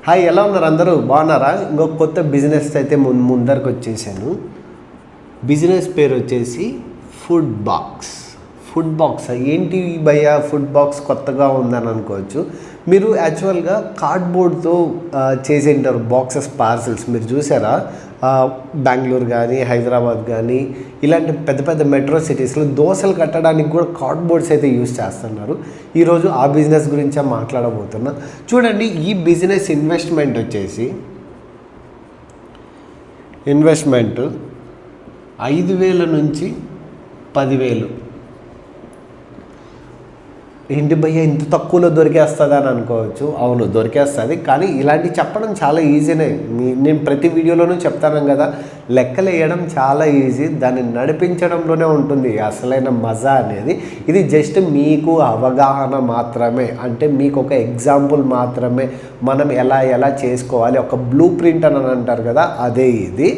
Hi, ఎలా ఉన్నారు? అందరూ బాగున్నారా? ఇంకొక కొత్త బిజినెస్ అయితే ముందరకు వచ్చేసాను. బిజినెస్ పేరు వచ్చేసి ఫుడ్ బాక్స్. ఫుడ్ బాక్స్ ఏంటి భయ్యా, ఫుడ్ బాక్స్ కొత్తగా ఉందని అనుకోవచ్చు. మీరు యాక్చువల్గా కార్డ్బోర్డ్తో చేసేంటారు బాక్సెస్, పార్సల్స్. మీరు చూసారా? బెంగళూరు కానీ, హైదరాబాద్ కానీ ఇలాంటి పెద్ద పెద్ద మెట్రో సిటీస్లో దోశలు కట్టడానికి కూడా కార్డ్బోర్డ్స్ అయితే యూజ్ చేస్తున్నారు. ఈరోజు ఆ బిజినెస్ గురించే మాట్లాడబోతున్నా. చూడండి, ఈ బిజినెస్ ఇన్వెస్ట్మెంట్ వచ్చేసి 5,000 నుంచి 10,000. ఏంటి భయ్య, ఇంత తక్కువలో దొరికేస్తుంది అని అనుకోవచ్చు. అవును, దొరికేస్తుంది. కానీ ఇలాంటివి చెప్పడం చాలా ఈజీనే. నేను ప్రతి వీడియోలోనూ చెప్తాను కదా, లెక్కలు వేయడం చాలా ఈజీ, దాన్ని నడిపించడంలోనే ఉంటుంది అసలైన మజా అనేది. ఇది జస్ట్ మీకు అవగాహన మాత్రమే, అంటే మీకు ఒక ఎగ్జాంపుల్ మాత్రమే. మనం ఎలా చేసుకోవాలి, ఒక బ్లూ ప్రింట్ అని అంటారు కదా, అదే ఇది.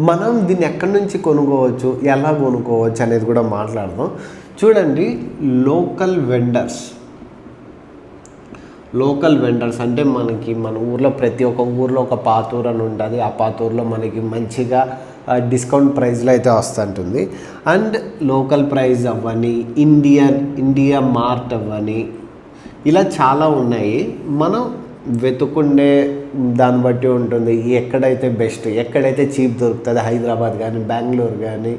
మనం దీన్ని ఎక్కడి నుంచి కొనుక్కోవచ్చు, ఎలా కొనుక్కోవచ్చు అనేది కూడా మాట్లాడదాం. చూడండి, లోకల్ వెండర్స్ అంటే మనకి మన ఊర్లో ప్రతి ఒక్క ఊర్లో ఒక పాతూరు అని ఉంటుంది. ఆ పాతూరులో మనకి మంచిగా డిస్కౌంట్ ప్రైస్లో అయితే వస్తుంటుంది. అండ్ లోకల్ ప్రైస్ అవ్వని, ఇండియా మార్ట్ అవ్వని, ఇలా చాలా ఉన్నాయి. మనం వెతుకుండే దాన్ని బట్టి ఉంటుంది ఎక్కడైతే బెస్ట్, ఎక్కడైతే చీప్ దొరుకుతుంది. హైదరాబాద్ కానీ, బెంగళూరు కానీ.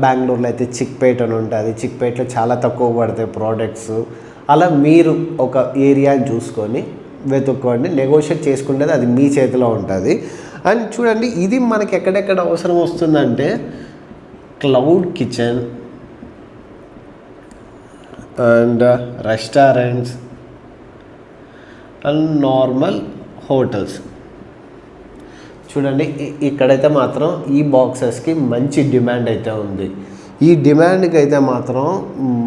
బెంగళూరులో అయితే చిక్పేట అని ఉంటుంది. చిక్పేటలో చాలా తక్కువ పడతాయి ప్రోడక్ట్స్. అలా మీరు ఒక ఏరియాని చూసుకొని వెతుక్కోండి, నెగోషియేట్ చేసుకునేది అది మీ చేతిలో ఉంటుంది. అండ్ చూడండి, ఇది మనకి ఎక్కడెక్కడ అవసరం వస్తుందంటే cloud kitchen and restaurants and normal hotels. చూడండి, ఇక్కడైతే మాత్రం ఈ బాక్సెస్కి మంచి డిమాండ్ అయితే ఉంది. ఈ డిమాండ్కి అయితే మాత్రం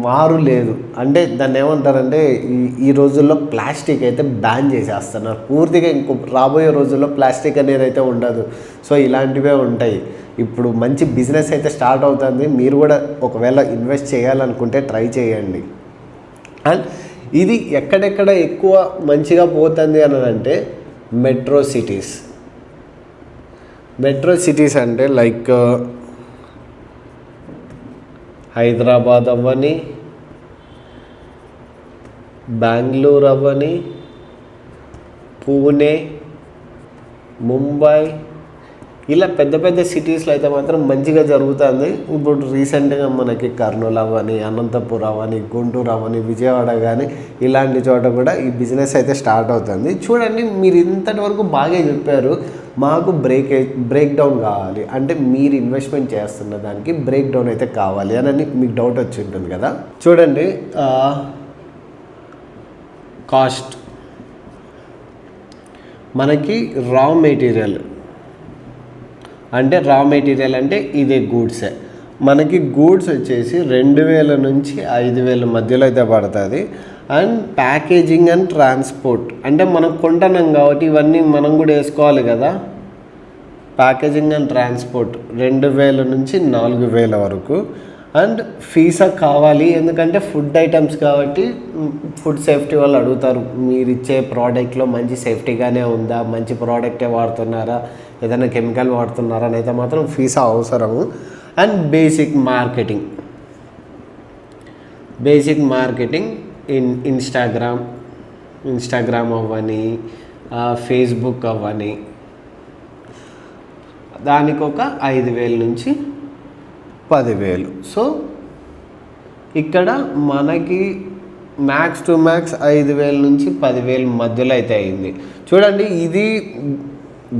మారు లేదు. అంటే దాన్ని ఏమంటారంటే ఈ రోజుల్లో ప్లాస్టిక్ అయితే బ్యాన్ చేసేస్తున్నారు పూర్తిగా. ఇంకో రాబోయే రోజుల్లో ప్లాస్టిక్ అనేది అయితే ఉండదు. సో ఇలాంటివే ఉంటాయి. ఇప్పుడు మంచి బిజినెస్ అయితే స్టార్ట్ అవుతుంది. మీరు కూడా ఒకవేళ ఇన్వెస్ట్ చేయాలనుకుంటే ట్రై చేయండి. అండ్ ఇది ఎక్కడెక్కడ ఎక్కువ మంచిగా పోతుంది అని అంటే మెట్రో సిటీస్ అంటే లైక్ హైదరాబాద్ అవ్వని, బెంగళూరు అవ్వని, పూణే, ముంబై, ఇలా పెద్ద పెద్ద సిటీస్లో అయితే మాత్రం మంచిగా జరుగుతుంది. ఇప్పుడు రీసెంట్గా మనకి కర్నూలు అవ్వని, అనంతపురం అవ్వని, గుంటూరు అవ్వని, విజయవాడ కానీ ఇలాంటి చోట కూడా ఈ బిజినెస్ అయితే స్టార్ట్ అవుతుంది. చూడండి, మీరు ఇంతటి వరకు బాగా చెప్పారు. మాకు బ్రేక్ డౌన్ కావాలి అంటే మీరు ఇన్వెస్ట్మెంట్ చేస్తున్న దానికి బ్రేక్ డౌన్ అయితే కావాలి అని మీకు డౌట్ వచ్చి ఉంటుంది కదా. చూడండి, కాస్ట్ మనకి రా మెటీరియల్ అంటే ఇదే గూడ్సే. మనకి గూడ్స్ వచ్చేసి 2,000 నుంచి 5,000 మధ్యలో అయితే పడుతుంది. అండ్ ప్యాకేజింగ్ అండ్ ట్రాన్స్పోర్ట్ అంటే మనం కొంటున్నాం కాబట్టి ఇవన్నీ మనం కూడా వేసుకోవాలి కదా. ప్యాకేజింగ్ అండ్ ట్రాన్స్పోర్ట్ 2,000 నుంచి 4,000 వరకు. అండ్ ఫీసా కావాలి, ఎందుకంటే ఫుడ్ ఐటమ్స్ కాబట్టి ఫుడ్ సేఫ్టీ వాళ్ళు అడుగుతారు, మీరు ఇచ్చే ప్రోడక్ట్లో మంచి సేఫ్టీగానే ఉందా, మంచి ప్రోడక్టే వాడుతున్నారా, ఏదైనా కెమికల్ వాడుతున్నారా అని అయితే మాత్రం ఫీసా అవసరము. అండ్ బేసిక్ మార్కెటింగ్ ఇన్స్టాగ్రామ్ అవ్వని, ఫేస్బుక్ అవ్వని, దానికి ఒక 5,000 నుంచి 10,000. సో ఇక్కడ మనకి మ్యాక్స్ టు మ్యాక్స్ 5,000 నుంచి 10,000 మధ్యలో అయితే అయింది. చూడండి, ఇది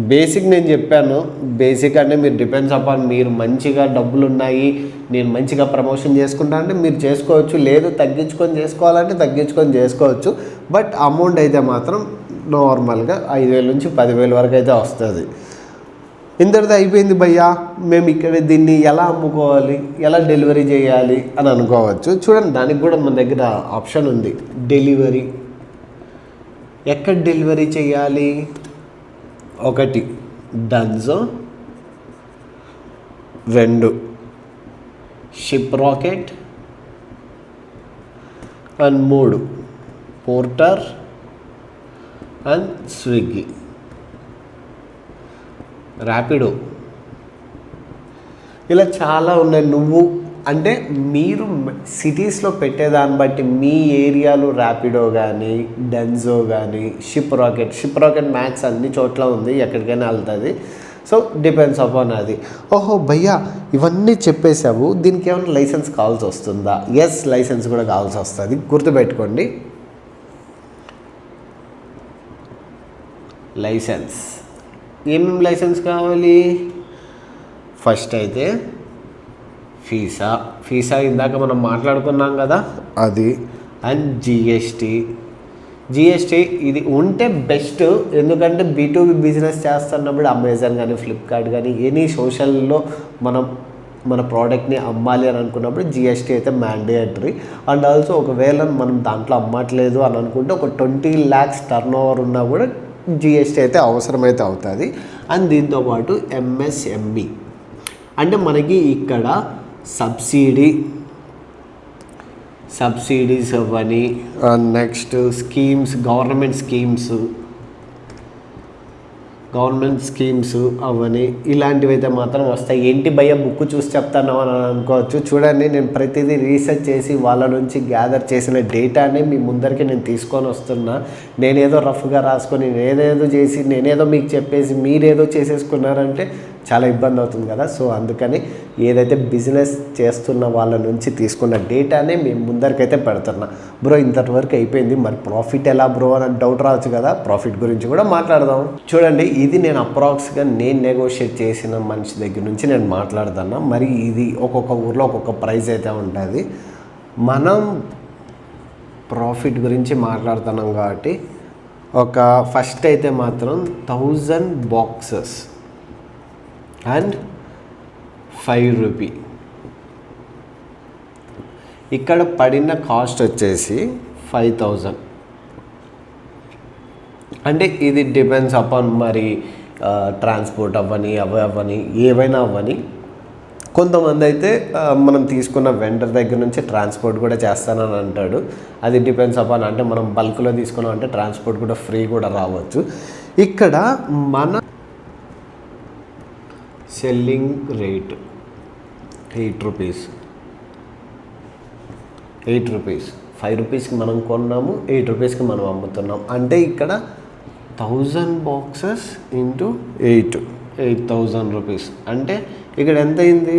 బేసిక్ నేను చెప్పాను. బేసిక్ అంటే మీరు డిపెండ్స్ అపాన్, మీరు మంచిగా డబ్బులు ఉన్నాయి, నేను మంచిగా ప్రమోషన్ చేసుకుంటా అంటే మీరు చేసుకోవచ్చు. లేదు తగ్గించుకొని చేసుకోవాలంటే తగ్గించుకొని చేసుకోవచ్చు. బట్ అమౌంట్ అయితే మాత్రం నార్మల్గా 5,000 నుంచి 10,000 వరకు అయితే వస్తుంది. ఇంతటితో అయిపోయింది భయ్యా, మేము ఇక్కడ దీన్ని ఎలా అమ్ముకోవాలి, ఎలా డెలివరీ చేయాలి అని అనుకోవచ్చు. చూడండి, దానికి కూడా మన దగ్గర ఆప్షన్ ఉంది, డెలివరీ. ఎక్కడ డెలివరీ చేయాలి? 1 Dunzo, 2 ship rocket, and 3 Porter, and Swiggy, Rapido, ఇలా చాలా ఉన్నాయి. నువ్వు అంటే మీరు సిటీస్లో పెట్టేదాన్ని బట్టి మీ ఏరియాలో ర్యాపిడో కానీ, డెన్జో కానీ, షిప్ రాకెట్ మ్యాక్స్ అన్ని చోట్ల ఉంది, ఎక్కడికైనా వెళ్తుంది. సో డిపెండ్స్ అపాన్ అది. ఓహో భయ్యా ఇవన్నీ చెప్పేసావు, దీనికి ఏమైనా లైసెన్స్ కావాల్సి వస్తుందా? ఎస్, లైసెన్స్ కూడా కావాల్సి వస్తుంది, గుర్తుపెట్టుకోండి. లైసెన్స్ ఏమేమి లైసెన్స్ కావాలి? ఫస్ట్ అయితే ఫీసా ఇందాక మనం మాట్లాడుకున్నాం కదా అది, అండ్ జిఎస్టీ ఇది ఉంటే బెస్ట్. ఎందుకంటే B2B బిజినెస్ చేస్తున్నప్పుడు అమెజాన్ కానీ, ఫ్లిప్కార్ట్ కానీ, ఎనీ సోషల్లో మన ప్రోడక్ట్ని అమ్మాలి అని అనుకున్నప్పుడు జిఎస్టీ అయితే మ్యాండేటరీ. అండ్ ఆల్సో ఒకవేళ మనం దాంట్లో అమ్మట్లేదు అని అనుకుంటే ఒక 20 lakhs టర్న్ ఓవర్ ఉన్నా కూడా జిఎస్టీ అయితే అవసరమైతే అవుతుంది. అండ్ దీంతోపాటు MSME అంటే మనకి ఇక్కడ సబ్సిడీస్ అవ్వని, నెక్స్ట్ స్కీమ్స్, గవర్నమెంట్ స్కీమ్స్ అవని, ఇలాంటివి అయితే మాత్రం వస్తాయి. ఏంటి భయ్య బుక్ చూసి చెప్తాను అని అనుకోవచ్చు. చూడండి, నేను ప్రతిదీ రీసెర్చ్ చేసి వాళ్ళ నుంచి గ్యాదర్ చేసిన డేటాని మీ ముందరికి నేను తీసుకొని వస్తున్నా. నేనేదో రఫ్గా రాసుకొని నేనేదో మీకు చెప్పేసి మీరేదో చేసేసుకున్నారంటే చాలా ఇబ్బంది అవుతుంది కదా. సో అందుకని ఏదైతే బిజినెస్ చేస్తున్న వాళ్ళ నుంచి తీసుకున్న డేటానే మేము ముందరికైతే పెడుతున్నా. బ్రో ఇంతవరకు అయిపోయింది, మరి ప్రాఫిట్ ఎలా బ్రో అని డౌట్ రావచ్చు కదా. ప్రాఫిట్ గురించి కూడా మాట్లాడదాం. చూడండి, ఇది నేను అప్రాక్స్గా నెగోషియేట్ చేసిన మనిషి దగ్గర నుంచి నేను మాట్లాడుతున్నా. మరి ఇది ఒక్కొక్క ఊర్లో ఒక్కొక్క ప్రైస్ అయితే ఉంటుంది. మనం ప్రాఫిట్ గురించి మాట్లాడుతున్నాం కాబట్టి ఫస్ట్ అయితే మాత్రం 1000 boxes అండ్ 5 రూపీ. ఇక్కడ పడిన కాస్ట్ వచ్చేసి 5000. అంటే ఇది డిపెండ్స్ అపాన్ మరి ట్రాన్స్పోర్ట్ అవ్వని ఏవైనా అవ్వని. కొంతమంది అయితే మనం తీసుకున్న వెండర్ దగ్గర నుంచి ట్రాన్స్పోర్ట్ కూడా చేస్తానని అంటాడు. అది డిపెండ్స్ అపాన్, అంటే మనం బల్క్లో తీసుకున్నాం అంటే ట్రాన్స్పోర్ట్ కూడా ఫ్రీ కూడా రావచ్చు. ఇక్కడ మన సెల్లింగ్ రేట్ 8 రూపీస్. 5 రూపీస్కి మనం కొన్నాము, 8 రూపీస్కి మనం అమ్ముతున్నాం. అంటే ఇక్కడ 1000 boxes ఇంటూ 8,000 రూపీస్. అంటే ఇక్కడ ఎంత అయింది?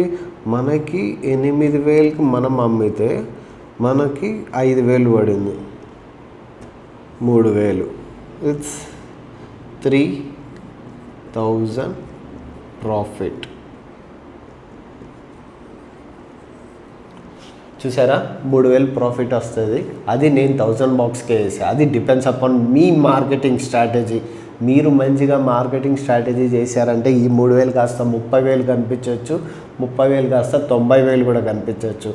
మనకి 8,000కి మనం అమ్మితే మనకి 5,000 పడింది, 3,000. It's 3,000 profit. చూసారా, 3,000 ప్రాఫిట్ వస్తుంది. అది నేను 1000 boxకే వేసా. అది depends upon me marketing strategy. మీరు మంచిగా మార్కెటింగ్ స్ట్రాటజీ చేశారంటే ఈ 3,000 కాస్త 30,000 కనిపించవచ్చు, 30,000 కాస్త 90,000 కూడా కనిపించవచ్చు.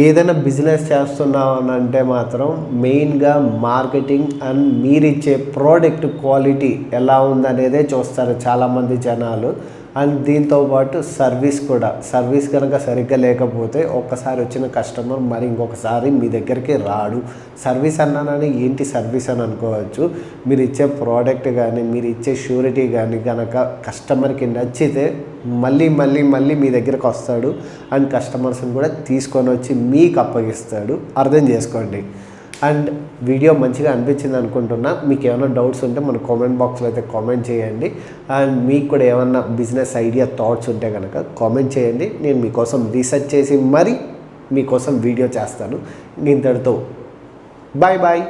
ఏదైనా బిజినెస్ చేస్తున్నానంటే మాత్రం మెయిన్గా మార్కెటింగ్ అండ్ మీరిచ్చే ప్రోడక్ట్ క్వాలిటీ ఎలా ఉందనేదే చూస్తారు చాలామంది జనాలు. అండ్ దీంతోపాటు సర్వీస్ కనుక సరిగ్గా లేకపోతే ఒక్కసారి వచ్చిన కస్టమర్ మరి ఇంకొకసారి మీ దగ్గరికి రాడు. సర్వీస్ అన్నానని ఏంటి సర్వీస్ అని అనుకోవచ్చు. మీరు ఇచ్చే ప్రోడక్ట్ కానీ, మీరు ఇచ్చే ష్యూరిటీ కానీ కనుక కస్టమర్కి నచ్చితే మళ్ళీ మీ దగ్గరకు వస్తాడు. అండ్ కస్టమర్స్ని కూడా తీసుకొని వచ్చి మీకు అప్పగిస్తాడు. అర్థం చేసుకోండి. అండ్ వీడియో మంచిగా అనిపించింది అనుకుంటున్నా. మీకు ఏమైనా డౌట్స్ ఉంటే మన కామెంట్ బాక్స్లో అయితే కామెంట్ చేయండి. అండ్ మీకు కూడా ఏమన్నా బిజినెస్ ఐడియా థాట్స్ ఉంటే కనుక కామెంట్ చేయండి. నేను మీకోసం రీసెర్చ్ చేసి మరి మీకోసం వీడియో చేస్తాను. ఇంతటితో బాయ్.